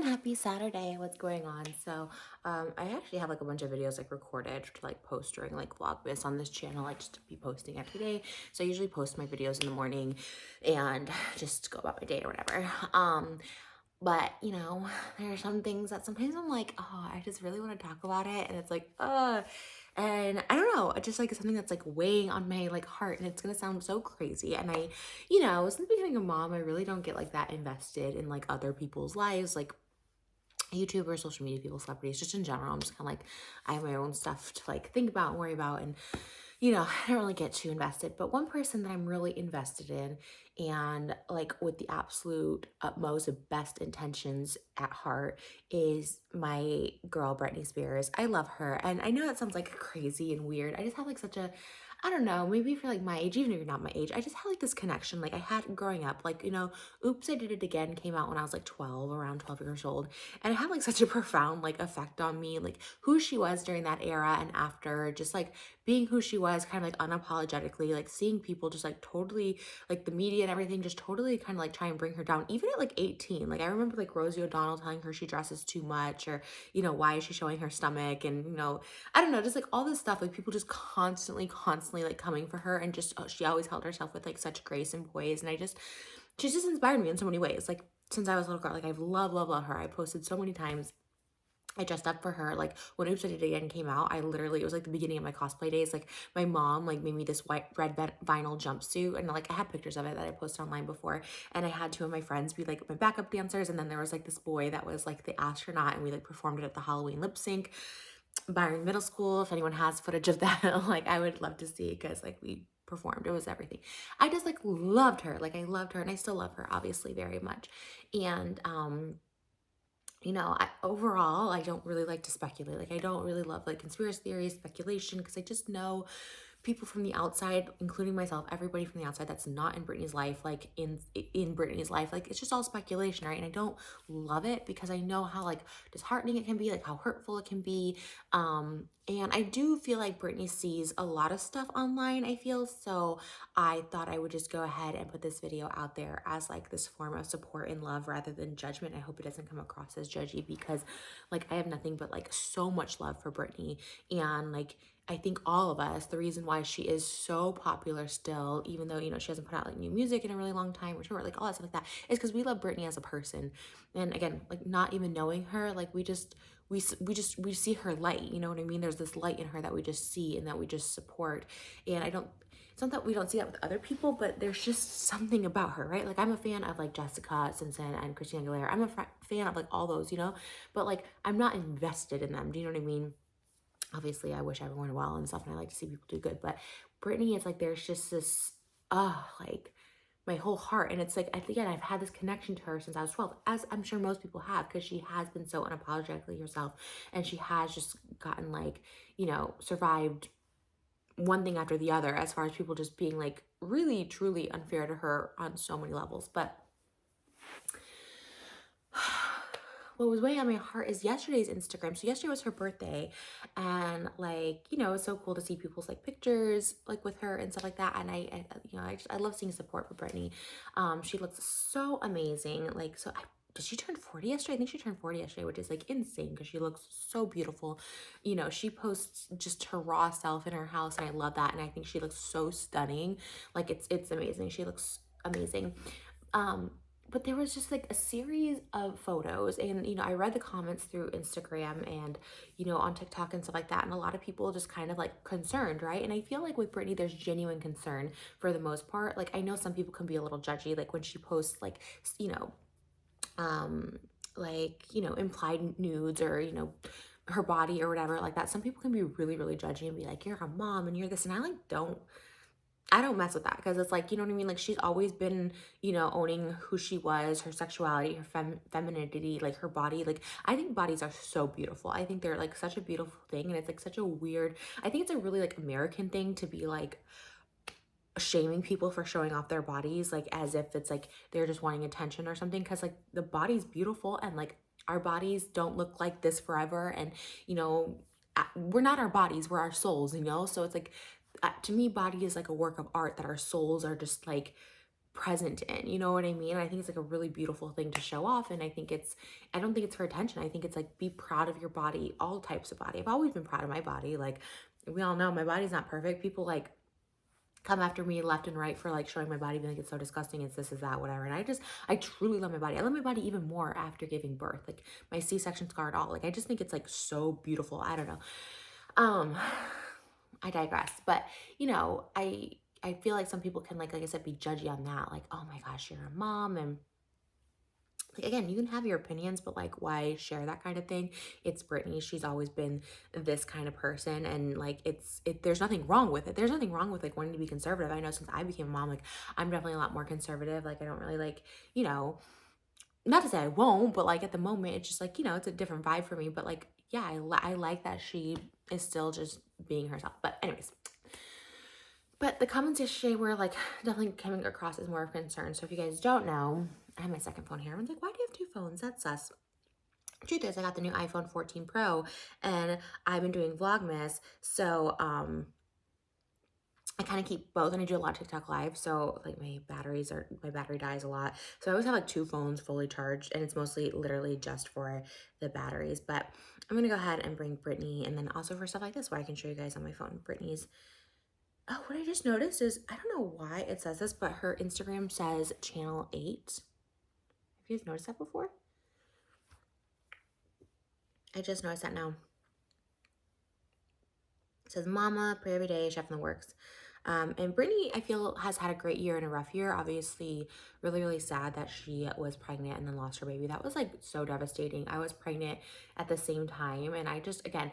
everyone, happy Saturday. What's going on? I actually have like a bunch of videos like recorded to like post during like Vlogmas on this channel. I just be posting every day. So I usually post my videos in the morning and just go about my day or whatever. But you know, there are some things that sometimes I'm like, oh, I just really want to talk about it. And it's like, and I don't know, it's just like something that's like weighing on my like heart, and it's gonna sound so crazy. And since becoming a mom, I really don't get like that invested in like other people's lives, like YouTubers, social media people, celebrities, just in general. I'm just kind of like, I have my own stuff to like think about and worry about. And I don't really get too invested. But one person that I'm really invested in, and like with the absolute utmost of best intentions at heart, is my girl, Britney Spears. I love her. And I know that sounds like crazy and weird. I just have like such a, I don't know, maybe if you're like my age, even if you're not my age, I just had like this connection like I had growing up. Like, Oops, I Did It Again came out when I was like 12, around 12 years old. And it had like such a profound like effect on me, like who she was during that era and after, just like being who she was, kind of like unapologetically, like seeing people just like totally, like the media and everything, just totally kind of like try and bring her down, even at like 18. Like I remember like Rosie O'Donnell telling her she dresses too much, or, why is she showing her stomach? And, I don't know, just like all this stuff, like people just constantly like coming for her. And just, she always held herself with like such grace and poise. And she's just inspired me in so many ways. Like since I was a little girl, like I've love her. I posted so many times. I dressed up for her. Like when Oops, I Did It Again came out, it was like the beginning of my cosplay days. Like my mom like made me this red vinyl jumpsuit, and like I had pictures of it that I posted online before. And I had two of my friends be like my backup dancers, and then there was like this boy that was like the astronaut, and we like performed it at the Halloween lip sync. Byron Middle School, if anyone has footage of that, like I would love to see, because like we performed, it was everything. I just like loved her. Like I loved her, and I still love her obviously very much. And overall, I don't really like to speculate. Like, I don't really love like conspiracy theories, speculation, because I just know people from the outside, including myself, everybody from the outside that's not in Britney's life, like in Britney's life, like it's just all speculation, right? And I don't love it, because I know how like disheartening it can be, like how hurtful it can be. And I do feel like Britney sees a lot of stuff online, I feel. So I thought I would just go ahead and put this video out there as like this form of support and love rather than judgment. I hope it doesn't come across as judgy, because like I have nothing but like so much love for Britney. And like I think all of us, the reason why she is so popular still, even though, she hasn't put out like new music in a really long time, or tour, like all that stuff like that, is because we love Britney as a person. And again, like not even knowing her, like we see her light, you know what I mean? There's this light in her that we just see and that we just support. And it's not that we don't see that with other people, but there's just something about her, right? Like I'm a fan of like Jessica Simpson and Christina Aguilera. I'm a fan of like all those, but like I'm not invested in them. Do you know what I mean? Obviously, I wish everyone well and stuff, and I like to see people do good. But Britney, it's like there's just this, like my whole heart. And it's like, again, I've had this connection to her since I was 12, as I'm sure most people have, because she has been so unapologetically herself. And she has just gotten like, survived one thing after the other, as far as people just being like really, truly unfair to her on so many levels. But what was weighing on my heart is yesterday's Instagram. So yesterday was her birthday, and like, it's so cool to see people's like pictures like with her and stuff like that. And I love seeing support for Britney. She looks so amazing. Like, did she turn 40 yesterday? I think she turned 40 yesterday, which is like insane, because she looks so beautiful. She posts just her raw self in her house, and I love that. And I think she looks so stunning. Like it's amazing. She looks amazing. But there was just like a series of photos, and I read the comments through Instagram and on TikTok and stuff like that, and a lot of people just kind of like concerned, right? And I feel like with Britney there's genuine concern for the most part. Like I know some people can be a little judgy, like when she posts like implied nudes, or her body or whatever like that. Some people can be really judgy and be like, you're a mom and you're this, and I don't mess with that, because it's like, you know what I mean? Like she's always been, owning who she was, her sexuality, her femininity, like her body. Like I think bodies are so beautiful. I think they're like such a beautiful thing. And it's like such a weird, I think it's a really like American thing to be like shaming people for showing off their bodies, like as if it's like they're just wanting attention or something. Because like the body's beautiful, and like our bodies don't look like this forever. And, we're not our bodies, we're our souls, so it's like, to me, body is like a work of art that our souls are just like present in, you know what I mean? I think it's like a really beautiful thing to show off. And I don't think it's for attention. I think it's like, be proud of your body, all types of body. I've always been proud of my body. Like, we all know my body's not perfect. People like come after me left and right for like showing my body, being like, it's so disgusting, it's this, is that, whatever. And I truly love my body. I love my body even more after giving birth. Like my C-section scar and all. Like, I just think it's like so beautiful. I don't know. Um, I digress. But you know, I feel like some people can like I said, be judgy on that. Like, oh my gosh, you're a mom. And like, again, you can have your opinions, but like, why share that kind of thing? It's Britney. She's always been this kind of person. And like, there's nothing wrong with it. There's nothing wrong with like wanting to be conservative. I know since I became a mom, like I'm definitely a lot more conservative. Like, I don't really like, you know, not to say I won't, but like at the moment, it's just like, you know, it's a different vibe for me. But like, yeah, I like that she is still just being herself. But anyways, but the comments yesterday were like definitely coming across as more of concern. So if you guys don't know, I have my second phone here. I'm like, why do you have two phones? That's sus. Truth is, I got the new iPhone 14 Pro and I've been doing Vlogmas. So I kind of keep both, and I do a lot of TikTok live. So like my battery dies a lot. So I always have like two phones fully charged, and it's mostly literally just for the batteries. But I'm gonna go ahead and bring Brittany, and then also for stuff like this where I can show you guys on my phone. Brittany's, oh, what I just noticed is, I don't know why it says this, but her Instagram says channel 8. Have you guys noticed that before? I just noticed that now. It says mama, pray every day, chef in the works. And Brittany, I feel, has had a great year and a rough year. Obviously, really, really sad that she was pregnant and then lost her baby. That was like so devastating. I was pregnant at the same time. And I just, again,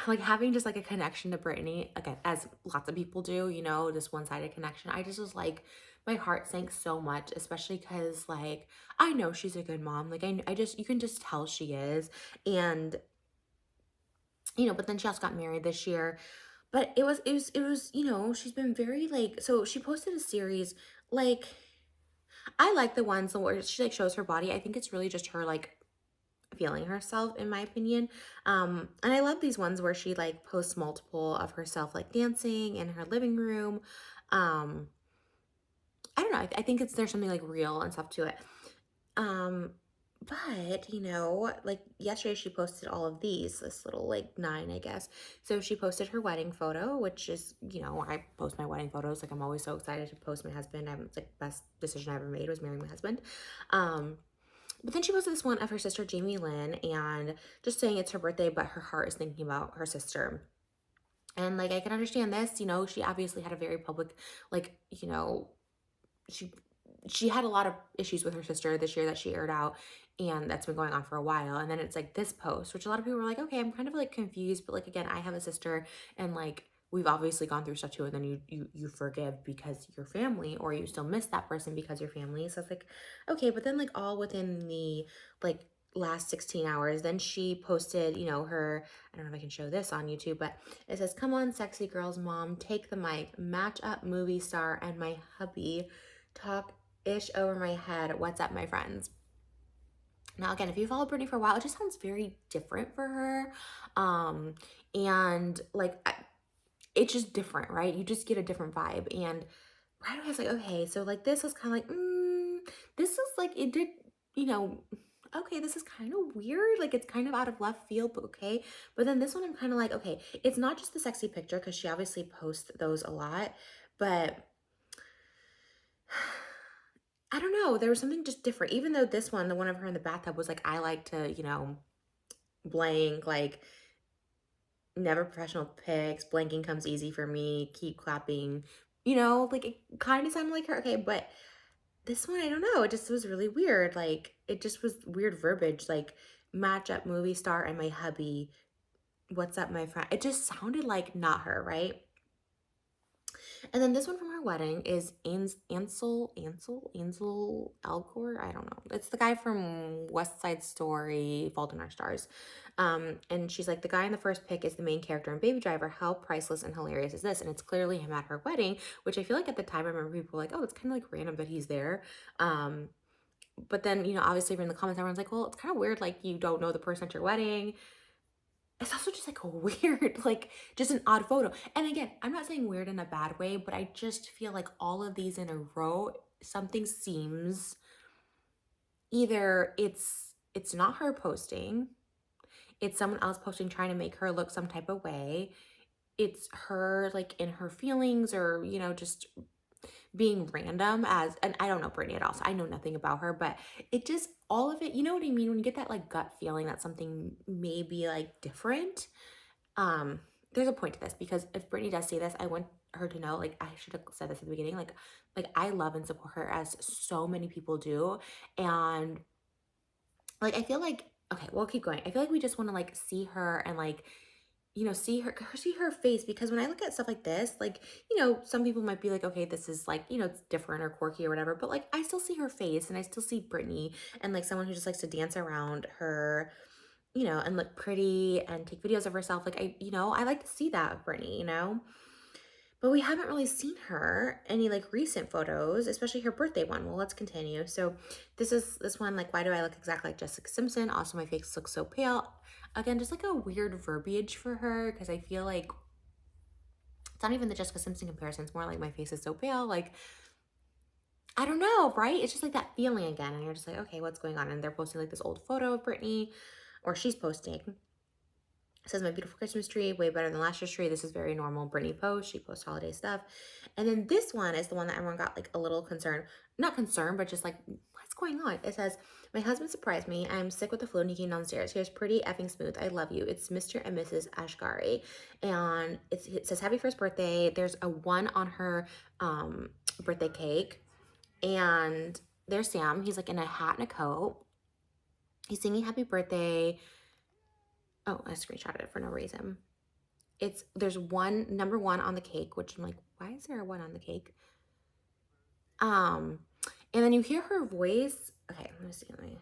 like having just like a connection to Brittany, again, as lots of people do, you know, just one-sided connection. I just was like, my heart sank so much, especially because like, I know she's a good mom. Like I just, you can just tell she is. And you know, but then she also got married this year. But it was, you know, she's been very like, so she posted a series, like, I like the ones where she like shows her body. I think it's really just her like feeling herself, in my opinion. And I love these ones where she like posts multiple of herself like dancing in her living room. Um, I don't know. I think there's something like real and stuff to it. Um, but you know, like yesterday she posted all of these, this little like 9, I guess. So she posted her wedding photo, which is, you know, I post my wedding photos. Like I'm always so excited to post my husband. It's like best decision I ever made was marrying my husband. But then she posted this one of her sister Jamie Lynn and just saying it's her birthday, but her heart is thinking about her sister. And like I can understand this, you know, she obviously had a very public, like, you know, she she had a lot of issues with her sister this year that she aired out, and that's been going on for a while. And then it's like this post, which a lot of people were like, okay, I'm kind of like confused, but like again, I have a sister and like we've obviously gone through stuff too, and then you forgive because you're family, or you still miss that person because you're family. So it's like, okay, but then like all within the like last 16 hours, then she posted, you know, her, I don't know if I can show this on YouTube, but it says, come on, sexy girls, mom, take the mic, match up movie star and my hubby, talk ish over my head. What's up, my friends? Now, again, if you follow Britney for a while, it just sounds very different for her. And like, it's just different, right? You just get a different vibe. And right away, I was like, okay, so like this was kind of like, this is like, it did, you know, okay, this is kind of weird. Like it's kind of out of left field, but okay. But then this one, I'm kind of like, okay, it's not just the sexy picture because she obviously posts those a lot, but I don't know. There was something just different. Even though this one, the one of her in the bathtub was like, I like to, you know, blank, like never professional pics, blanking comes easy for me, keep clapping, you know, like it kind of sounded like her. Okay, but this one, I don't know. It just was really weird. Like it just was weird verbiage, like match up movie star and my hubby. What's up, my friend? It just sounded like not her, right? And then this one from her wedding is Ansel Elgort. I don't know. It's the guy from West Side Story, Fault in Our Stars. And she's like, the guy in the first pic is the main character in Baby Driver. How priceless and hilarious is this? And it's clearly him at her wedding, which I feel like at the time I remember people were like, oh, it's kind of like random that he's there. But then, you know, obviously in the comments, everyone's like, well, it's kind of weird. Like you don't know the person at your wedding. It's also just like a weird, like just an odd photo. And again, I'm not saying weird in a bad way, but I just feel like all of these in a row, something seems, either it's not her posting, it's someone else posting trying to make her look some type of way. It's her like in her feelings, or just being random, as, and I don't know Britney at all, so I know nothing about her, but it just, all of it, you know what I mean? When you get that like gut feeling that something may be like different, um, there's a point to this, because if Britney does say this, I want her to know, like, I should have said this at the beginning, like I love and support her as so many people do. And like, I feel like, okay, we'll keep going. I feel like we just want to like see her and like, see her face, because when I look at stuff like this, like, some people might be like, okay, this is like, it's different or quirky or whatever, but like, I still see her face and I still see Britney and like someone who just likes to dance around her, and look pretty and take videos of herself. Like, I like to see that of Britney. But we haven't really seen her any like recent photos, especially her birthday one. Well, let's continue. So this one, like, why do I look exactly like Jessica Simpson? Also, my face looks so pale. Again, just like a weird verbiage for her, because I feel like it's not even the Jessica Simpson comparison. It's more like my face is so pale. Like, I don't know, right? It's just like that feeling again. And you're just like, okay, what's going on? And they're posting like this old photo of Britney, or she's posting. It says, my beautiful Christmas tree, way better than last year's tree. This is very normal Britney post. She posts holiday stuff. And then this one is the one that everyone got like a little concerned. Not concerned, but just like, what's going on? It says, my husband surprised me. I'm sick with the flu and he came downstairs. He was pretty effing smooth. I love you. It's Mr. and Mrs. Ashgari. And it says, happy first birthday. There's a 1 on her birthday cake. And there's Sam. He's like in a hat and a coat. He's singing happy birthday. Oh, I screenshotted it for no reason. There's number 1 on the cake, which I'm like, why is there a 1 on the cake? And then you hear her voice. Okay, let me see. Let me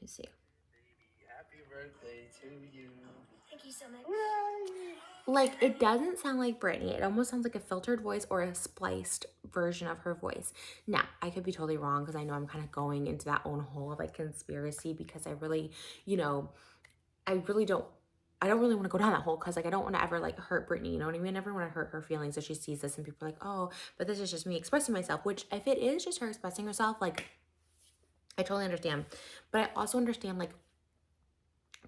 see. Happy birthday to you. Thank you so much. Like, it doesn't sound like Britney. It almost sounds like a filtered voice or a spliced version of her voice. Now, I could be totally wrong, because I know I'm kind of going into that own whole like conspiracy, because I really, I don't really want to go down that hole, because like I don't want to ever like hurt Britney, you know what I mean? I never want to hurt her feelings if she sees this and people are like, oh, but this is just me expressing myself, which if it is just her expressing herself, like, I totally understand. But I also understand like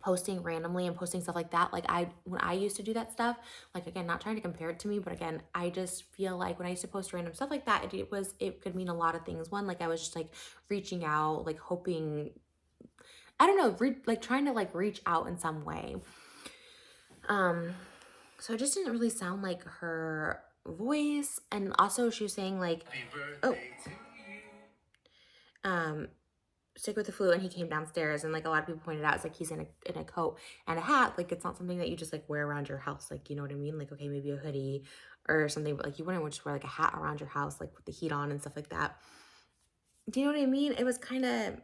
posting randomly and posting stuff like that. Like, when I used to do that stuff, like, again, not trying to compare it to me, but again, I just feel like when I used to post random stuff like that, it could mean a lot of things. One, like, I was just like reaching out, like hoping, I don't know, like trying to like reach out in some way. So it just didn't really sound like her voice. And also she was saying like, oh, sick with the flu and he came downstairs, and like a lot of people pointed out, it's like he's in a coat and a hat. Like, it's not something that you just like wear around your house. Like, you know what I mean? Like, okay, maybe a hoodie or something, but like you wouldn't just wear like a hat around your house, like with the heat on and stuff like that. Do you know what I mean? It was kind of,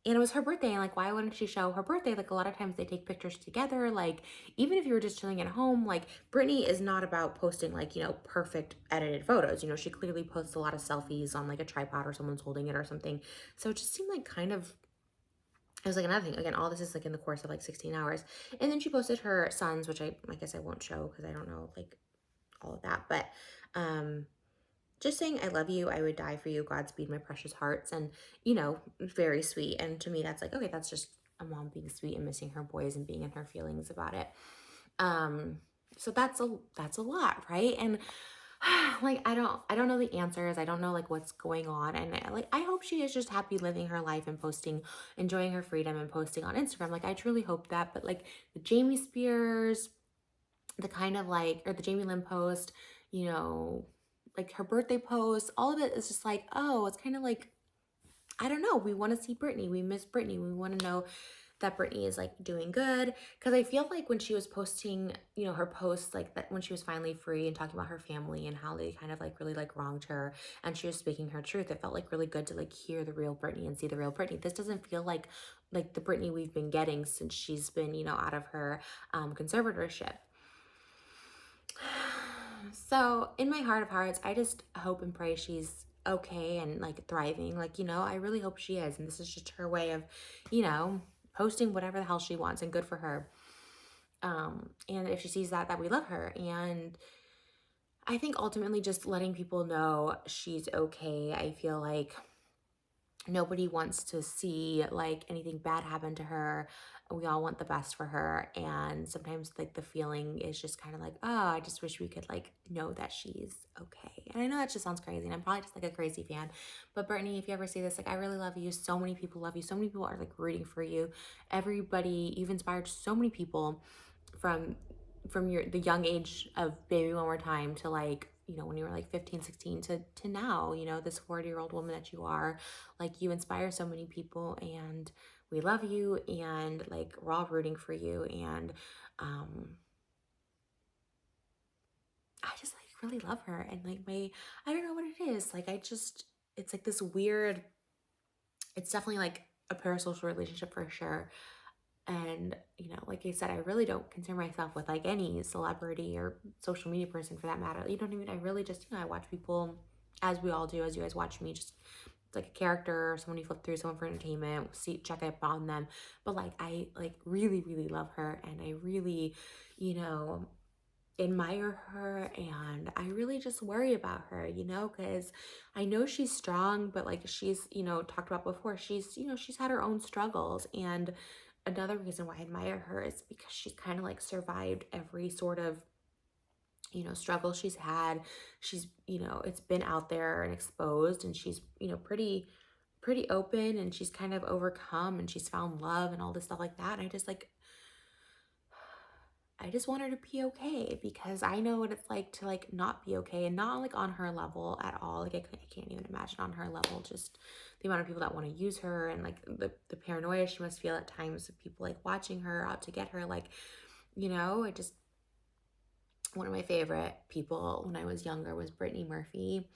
and it was her birthday, and like, why wouldn't she show her birthday? Like, a lot of times they take pictures together. Like, even if you were just chilling at home, like, Britney is not about posting like, perfect edited photos. She clearly posts a lot of selfies on like a tripod, or someone's holding it or something. So it just seemed like kind of, it was like another thing. Again, all this is like in the course of like 16 hours. And then she posted her sons, which I guess I won't show because I don't know like all of that. But just saying, I love you, I would die for you, Godspeed, my precious hearts. And, very sweet. And to me, that's like, okay, that's just a mom being sweet and missing her boys and being in her feelings about it. So that's a lot, right? And like, I don't know the answers. I don't know like what's going on. And like, I hope she is just happy living her life and posting, enjoying her freedom and posting on Instagram. Like, I truly hope that. But like the Jamie Spears, the kind of like, or the Jamie Lynn post, like her birthday post, all of it is just like, oh, it's kind of like, I don't know. We want to see Britney. We miss Britney. We want to know that Britney is like doing good. Because I feel like when she was posting, her posts like that, when she was finally free and talking about her family and how they kind of like really like wronged her and she was speaking her truth, it felt like really good to like hear the real Britney and see the real Britney. This doesn't feel like the Britney we've been getting since she's been, out of her conservatorship. So in my heart of hearts, I just hope and pray she's okay and like thriving. Like, I really hope she is. And this is just her way of, posting whatever the hell she wants, and good for her. And if she sees that we love her. And I think ultimately just letting people know she's okay. I feel like nobody wants to see like anything bad happen to her. We all want the best for her, and sometimes like the feeling is just kind of like, oh, I just wish we could like know that she's okay. And I know that just sounds crazy, and I'm probably just like a crazy fan, but Brittany, if you ever see this, like, I really love you. So many people love you, so many people are like rooting for you. Everybody, you've inspired so many people from the young age of Baby One More Time to like, when you were like 15, 16 to now, this 40-year-old woman that you are. Like, you inspire so many people, and we love you, and like we're all rooting for you. And I just like really love her, and like I don't know what it is. Like, it's like this weird, it's definitely like a parasocial relationship for sure. And, like I said, I really don't concern myself with like any celebrity or social media person for that matter. You know what I mean? I really just, I watch people, as we all do, as you guys watch me, just it's like a character, someone you flip through, someone for entertainment, check up on them. But like, I like really, really love her, and I really, you know, admire her, and I really just worry about her, because I know she's strong, but like she's, talked about before, she's had her own struggles. And another reason why I admire her is because she's kind of like survived every sort of, struggle she's had. She's, it's been out there and exposed, and she's, pretty open, and she's kind of overcome, and she's found love and all this stuff like that. And I just want her to be okay, because I know what it's like to like not be okay, and not like on her level at all. Like, I can't even imagine on her level, just the amount of people that want to use her, and like the paranoia she must feel at times of people like watching her out to get her. Like, I just, one of my favorite people when I was younger was Brittany Murphy.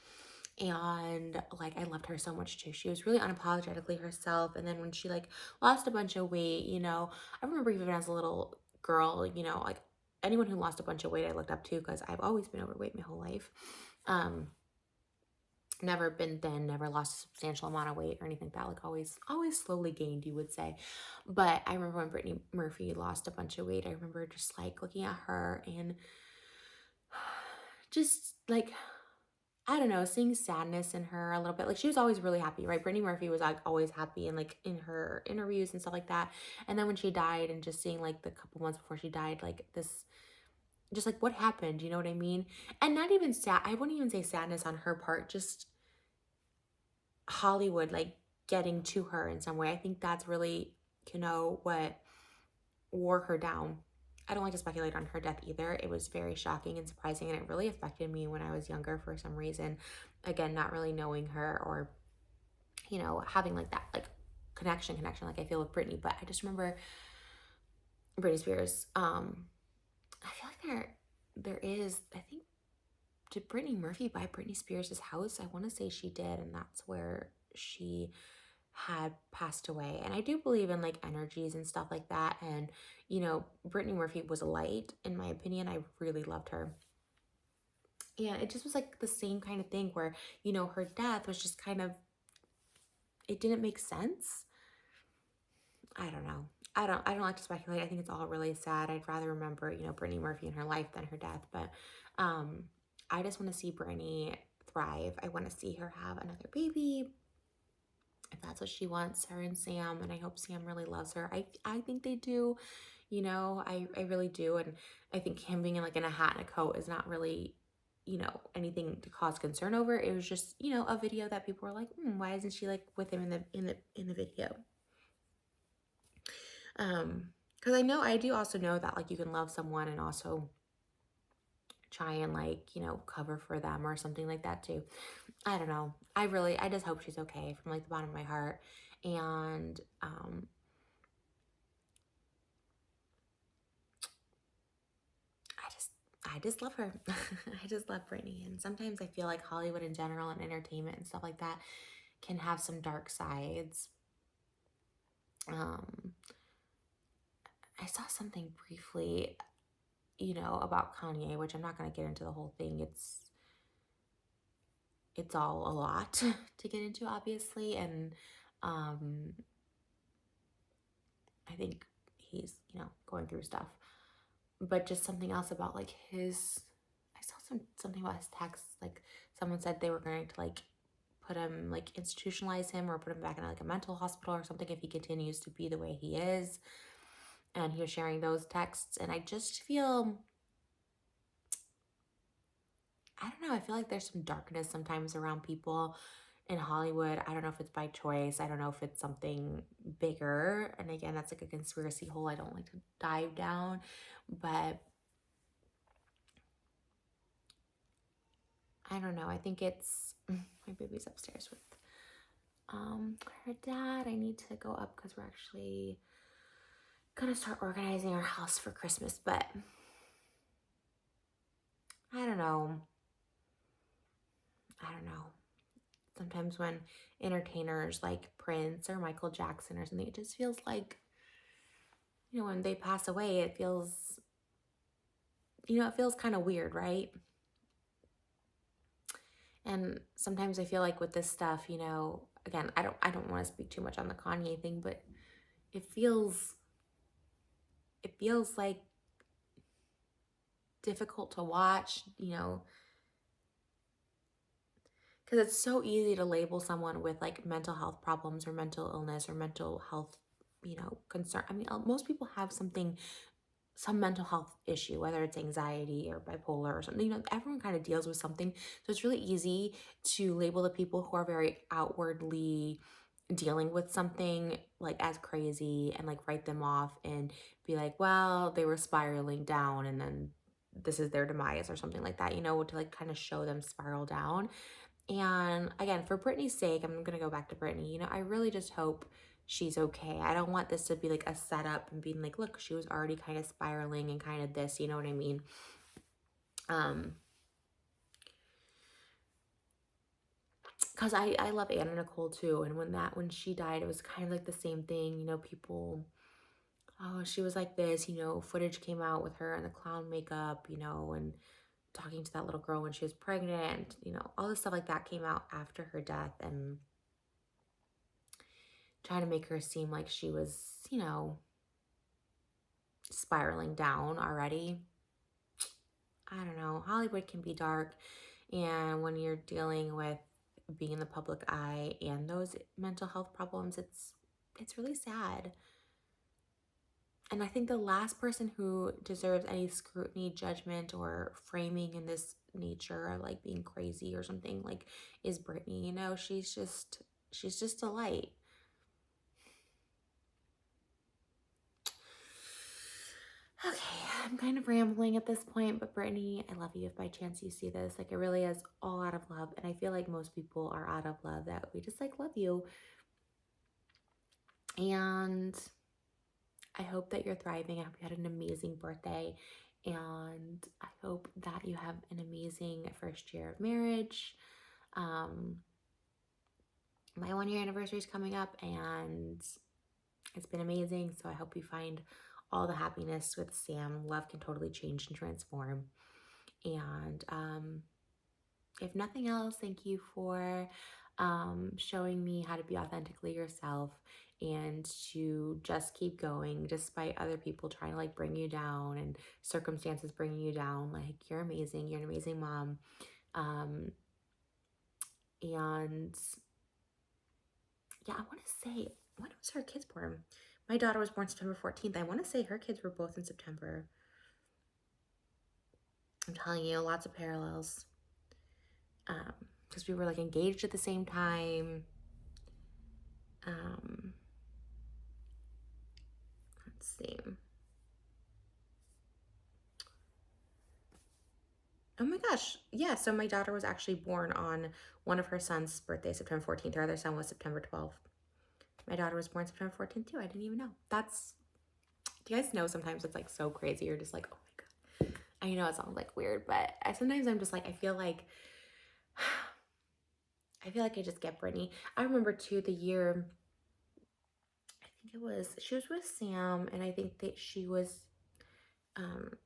And like, I loved her so much too. She was really unapologetically herself. And then when she like lost a bunch of weight, I remember even as a little girl, like anyone who lost a bunch of weight I looked up to, because I've always been overweight my whole life. Never been thin, never lost a substantial amount of weight or anything like that. Like, always slowly gained, you would say. But I remember when Brittany Murphy lost a bunch of weight, I remember just like looking at her and just like, I don't know, seeing sadness in her a little bit. Like, she was always really happy, right? Brittany Murphy was like always happy, and like in her interviews and stuff like that. And then when she died, and just seeing like the couple months before she died, like this, just like what happened, you know what I mean? And not even sad, I wouldn't even say sadness on her part, just Hollywood like getting to her in some way. I think that's really, what wore her down. I don't like to speculate on her death either. It was very shocking and surprising, and it really affected me when I was younger for some reason. Again, not really knowing her, or, having like that like connection like I feel with Britney. But I just remember Britney Spears. I feel like there is, I think, did Brittany Murphy buy Britney Spears' house? I want to say she did, and that's where she had passed away. And I do believe in like energies and stuff like that. And, Brittany Murphy was a light, in my opinion. I really loved her. And it just was like the same kind of thing where, her death was just kind of, it didn't make sense. I don't know. I don't like to speculate. I think it's all really sad. I'd rather remember, Brittany Murphy and her life than her death. But I just want to see Brittany thrive. I want to see her have another baby, if that's what she wants, her and Sam. And I hope Sam really loves her. I think they do. I really do. And I think him being in like in a hat and a coat is not really, anything to cause concern over. It was just, a video that people were like, why isn't she like with him in the video? Because I do also know that like you can love someone and also try and like, cover for them or something like that too. I don't know. I just hope she's okay from like the bottom of my heart. And I just love her. I just love Britney. And sometimes I feel like Hollywood in general and entertainment and stuff like that can have some dark sides. Um, I saw something briefly, about Kanye, which I'm not going to get into the whole thing. It's all a lot to get into, obviously. And I think he's, going through stuff. But just something else about like I saw something about his texts. Like someone said they were going to like put him, like institutionalize him or put him back in like a mental hospital or something if he continues to be the way he is. And he was sharing those texts, and I just feel, I don't know, I feel like there's some darkness sometimes around people in Hollywood. I don't know if it's by choice. I don't know if it's something bigger. And again, that's like a conspiracy hole I don't like to dive down. But I don't know. I think it's my baby's upstairs with her dad. I need to go up because we're actually gonna start organizing our house for Christmas, but I don't know. I don't know. Sometimes when entertainers like Prince or Michael Jackson or something, it just feels like, you know, when they pass away, it feels, you know, it feels kind of weird, right? And sometimes I feel like with this stuff, you know, again, I don't want to speak too much on the Kanye thing, but it feels like difficult to watch, you know, because it's so easy to label someone with like mental health problems or mental illness or mental health, you know, concern. I mean, most people have something, some mental health issue, whether it's anxiety or bipolar or something. You know, everyone kind of deals with something. So it's really easy to label the people who are very outwardly dealing with something like as crazy and like write them off and be like, well, they were spiraling down and then this is their demise or something like that, you know, to like kind of show them spiral down. And again, for Britney's sake, I'm going to go back to Britney. You know, I really just hope she's okay. I don't want this to be like a setup and being like, look, she was already kind of spiraling and kind of this, you know what I mean? Because I love Anna Nicole too. And when she died, it was kind of like the same thing, you know, people, oh, she was like this, you know, footage came out with her in the clown makeup, you know, and talking to that little girl when she was pregnant, you know, all this stuff like that came out after her death and trying to make her seem like she was, you know, spiraling down already. I don't know. Hollywood can be dark. And when you're dealing with being in the public eye and those mental health problems, it's really sad. And I think the last person who deserves any scrutiny, judgment, or framing in this nature of like being crazy or something like is Britney. You know, she's just a light. Okay, I'm kind of rambling at this point, but Brittany, I love you if by chance you see this. Like, it really is all out of love. And I feel like most people are out of love, that we just like love you. And I hope that you're thriving. I hope you had an amazing birthday. And I hope that you have an amazing first year of marriage. My 1 year anniversary is coming up and it's been amazing. So I hope you find all the happiness with Sam. Love can totally change and transform. And if nothing else, thank you for showing me how to be authentically yourself and to just keep going despite other people trying to like bring you down and circumstances bringing you down. Like, you're amazing. You're an amazing mom. And yeah, I want to say, when was her kids born? My daughter was born September 14th. I want to say her kids were both in September. I'm telling you, lots of parallels. Because we were like engaged at the same time. Let's see. Oh my gosh. Yeah, so my daughter was actually born on one of her son's birthdays, September 14th. Her other son was September 12th. My daughter was born September 14th too. I didn't even know. Do you guys know sometimes it's like so crazy? You're just like, oh my God. I know it sounds like weird, but sometimes I'm just like, I feel like I just get Brittany. I remember too the year, I think she was with Sam, and I think that she was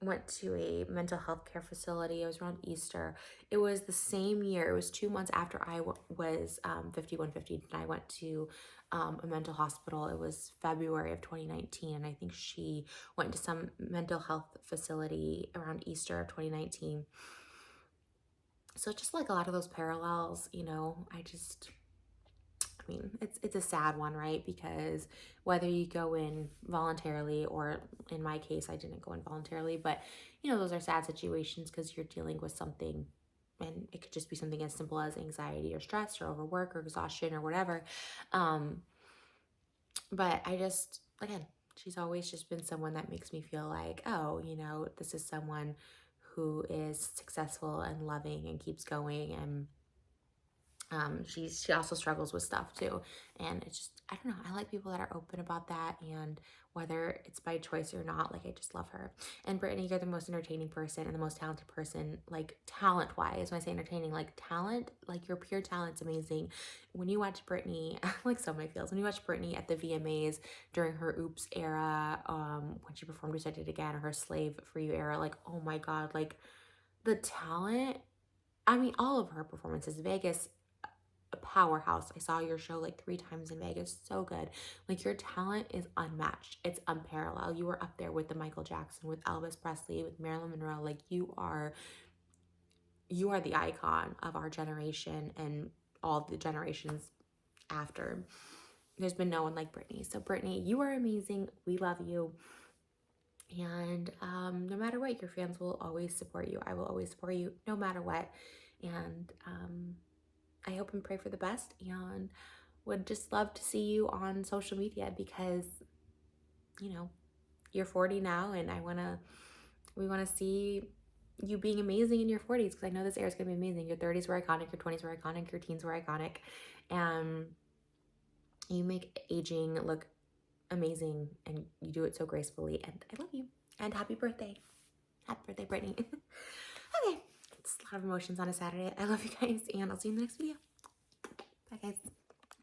went to a mental health care facility. It was around Easter. It was the same year. It was 2 months after I was 5150, and I went to a mental hospital. It was February of 2019, and I think she went to some mental health facility around Easter of 2019. So just like a lot of those parallels, you know, I mean, it's a sad one, right? Because whether you go in voluntarily, or in my case, I didn't go in voluntarily, but you know, those are sad situations because you're dealing with something, and it could just be something as simple as anxiety or stress or overwork or exhaustion or whatever. Um, but I just, again, she's always just been someone that makes me feel like, oh, you know, this is someone who is successful and loving and keeps going. And she also struggles with stuff too, and it's just, I don't know, I like people that are open about that, and whether it's by choice or not, like I just love her. And Brittany, you're the most entertaining person and the most talented person, like talent wise. When I say entertaining, like talent, like your pure talent's amazing. When you watch Brittany, like so many feels, when you watch Brittany at the VMAs during her Oops era, when she performed Wish I Did Again, or her Slave for You era, like oh my god, like the talent, I mean, all of her performances, Vegas, a powerhouse. I saw your show like 3 times in Vegas. So good. Like your talent is unmatched. It's unparalleled. You were up there with the Michael Jackson, with Elvis Presley, with Marilyn Monroe. Like you are the icon of our generation and all the generations after. There's been no one like Britney. So Britney, you are amazing. We love you. And no matter what, your fans will always support you. I will always support you no matter what. And I hope and pray for the best, and would just love to see you on social media because, you know, you're 40 now, and we want to see you being amazing in your 40s, because I know this era is going to be amazing. Your 30s were iconic, your 20s were iconic, your teens were iconic, and you make aging look amazing, and you do it so gracefully, and I love you. And happy birthday. Happy birthday, Brittany. Okay, it's a lot of emotions on a Saturday. I love you guys, and I'll see you in the next video. Bye, guys.